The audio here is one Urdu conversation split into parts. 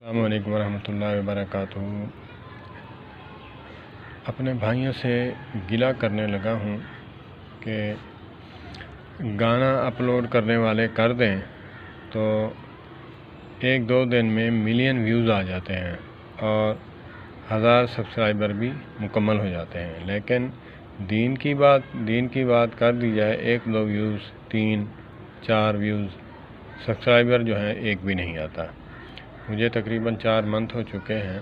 السلام علیکم ورحمۃ اللہ وبرکاتہ۔ اپنے بھائیوں سے گلہ کرنے لگا ہوں کہ گانا اپلوڈ کرنے والے کر دیں تو 1-2 دن میں ملین ویوز آ جاتے ہیں اور 1000 سبسکرائبر بھی مکمل ہو جاتے ہیں، لیکن دین کی بات کر دی جائے 1-2 ویوز، 3-4 ویوز، سبسکرائبر جو ہیں ایک بھی نہیں آتا۔ مجھے تقریباً 4 منتھ ہو چکے ہیں،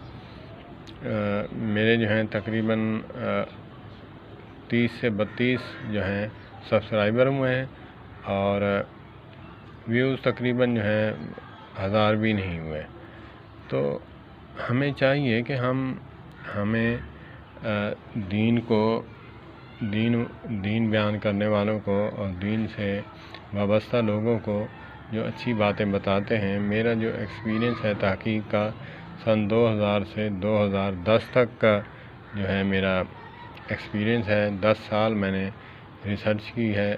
میرے جو ہیں تقریباً 30 سے 32 جو ہیں سبسکرائبر ہوئے ہیں اور ویوز تقریباً جو ہیں 1000 بھی نہیں ہوئے۔ تو ہمیں چاہیے کہ ہمیں دین بیان کرنے والوں کو اور دین سے وابستہ لوگوں کو جو اچھی باتیں بتاتے ہیں۔ میرا جو ایکسپیرینس ہے تحقیق کا، سن 2000 سے 2010 تک کا جو ہے میرا ایکسپیرینس ہے۔ 10 سال میں نے ریسرچ کی ہے،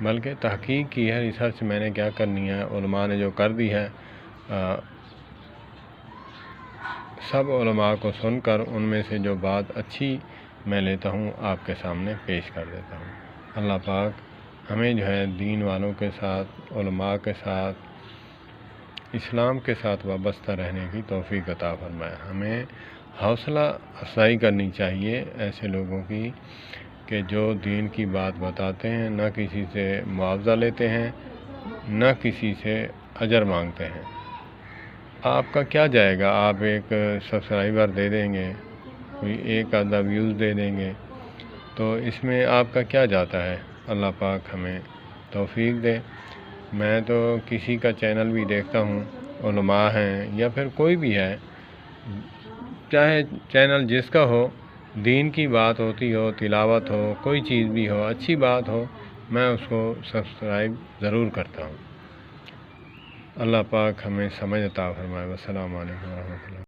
بلکہ تحقیق کی ہے۔ ریسرچ میں نے کیا کرنی ہے، علماء نے جو کر دی ہے، سب علماء کو سن کر ان میں سے جو بات اچھی میں لیتا ہوں آپ کے سامنے پیش کر دیتا ہوں۔ اللہ پاک ہمیں جو ہے دین والوں کے ساتھ، علماء کے ساتھ، اسلام کے ساتھ وابستہ رہنے کی توفیق عطا فرمائے۔ ہمیں حوصلہ افزائی کرنی چاہیے ایسے لوگوں کی کہ جو دین کی بات بتاتے ہیں، نہ کسی سے معاوضہ لیتے ہیں، نہ کسی سے اجر مانگتے ہیں۔ آپ کا کیا جائے گا، آپ ایک سبسکرائبر دے دیں گے، کوئی 1-2 ویوز دے دیں گے، تو اس میں آپ کا کیا جاتا ہے۔ اللہ پاک ہمیں توفیق دے۔ میں تو کسی کا چینل بھی دیکھتا ہوں، علماء ہیں یا پھر کوئی بھی ہے، چاہے چینل جس کا ہو، دین کی بات ہوتی ہو، تلاوت ہو، کوئی چیز بھی ہو، اچھی بات ہو، میں اس کو سبسکرائب ضرور کرتا ہوں۔ اللہ پاک ہمیں سمجھ عطا فرمائے۔ والسلام علیکم ورحمۃ اللہ۔